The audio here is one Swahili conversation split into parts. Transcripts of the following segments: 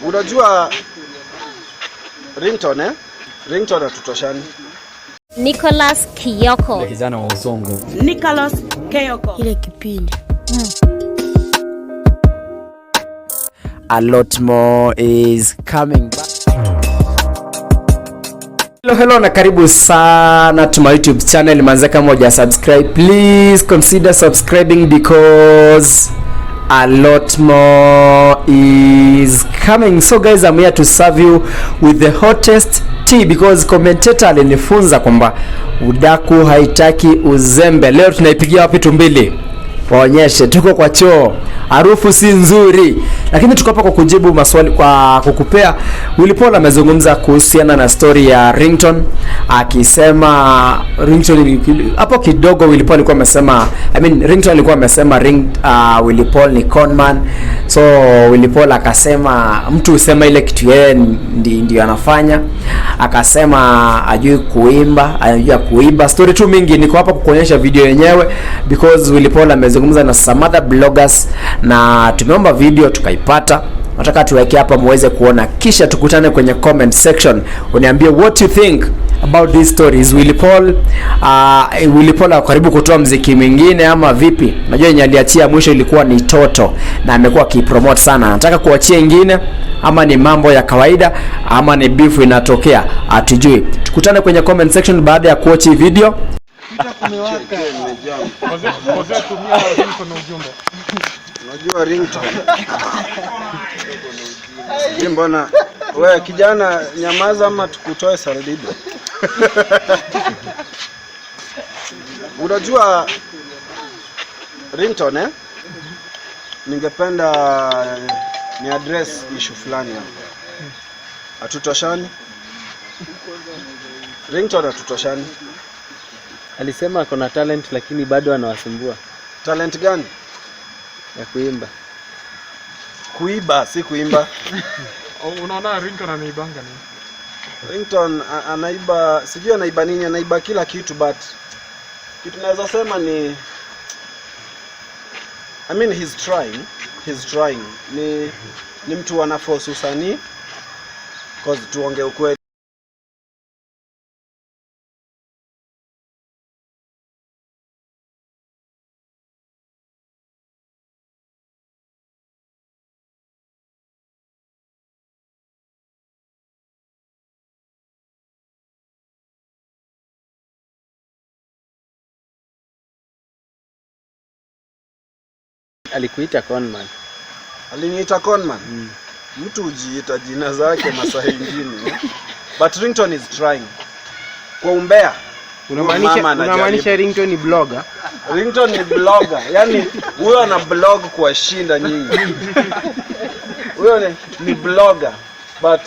Unajua Ringtone Ringtone hatutoshani. Nicholas Kiyoko. Ile kijana wa uzongo. Nicholas Kiyoko. Ile kipindi. A lot more is coming back. Hello na karibu sana to my YouTube channel. Manze kama huja subscribe, please consider subscribing because a lot more is coming. So guys, I'm here to serve you with the hottest tea because commentator alinifunza kwamba udaku haitaki uzembe. Leo tunaipigia wapi tumbili? Waonyeshe, tuko kwa choo. Harufu si nzuri. Lakini tuko hapa kwa kujibu maswali, kwa kukupea. Willy amezungumza kuhusiana na story ya Ringtone, akisema Ringtone hapo kidogo Willy alikuwa amesema, Ringtone alikuwa amesema Willy ni Conman. So Willy akasema mtu usema ile kitu yeye ndio anafanya. Akasema ajui kuimba, anajua kuimba. Story tu mingi, niko hapa kukuonyesha video yenyewe because Willy amezungumza na some other bloggers na tumeomba video tukaipata. Nataka tuweke hapa muweze kuona, kisha tukutane kwenye comment section. Uniambie what you think about these stories. Willy karibu kutoa muziki mwingine ama vipi? Najua yenye aliachia mwisho ilikuwa ni Toto na amekuwa akipromote sana. Nataka kuachia ingine ama ni mambo ya kawaida ama ni beef inatokea, hatujui. Tukutane kwenye comment section baada ya kuwatch hii video. Unajua Ringtone. Mbona wewe kijana nyamaza ama tukutoe saldido? Unajua Ringtone ningependa ni address issue fulani hapa. Hatutoshani? Ringtone hatutoshani. Alisema ako na talent lakini bado anawasumbua. Talent gani? Ya kuimba. Kuiba si kuimba. Unaona Ringtone anaibanga nini? Ringtone anaiba, sijui anaiba nini, anaiba kila kitu, but kitu naweza sema ni he's trying. Ni mtu ana force usanii cause tuongee ukweli. Alikuita Conman. Aliniita Conman. Mtu hujiita jina zake masaa mengine. But Ringtone is trying. Kwa umbea. Unamaanisha Ringtone ni blogger? Ringtone ni blogger. Yaani huyo ana blog kwa shinda nyingi. Huyo ni blogger. But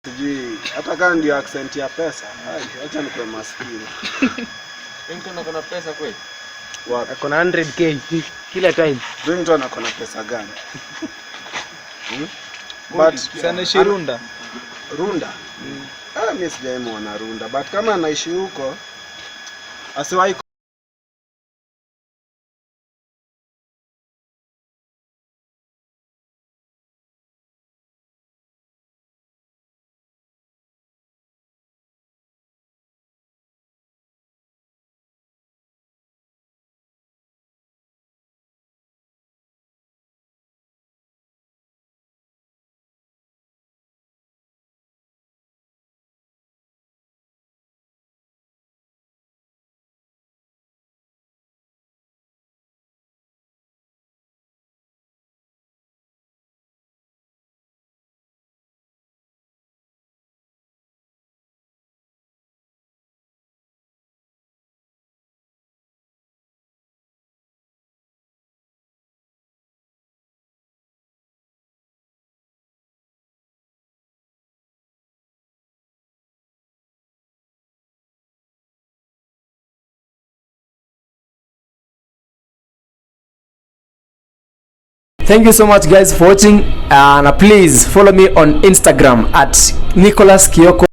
sijui hata kama ndio accent ya pesa. Acha nikuwe maskini. Ringtone ako na pesa kweli? Ako na 100k kila time. Ringtone ako na pesa gani? But anaishi Runda. Mimi sijaimwona Runda, but kama anaishi huko asiwahi Thank you so much guys for watching, and please follow me on Instagram at Nicholas Kioko.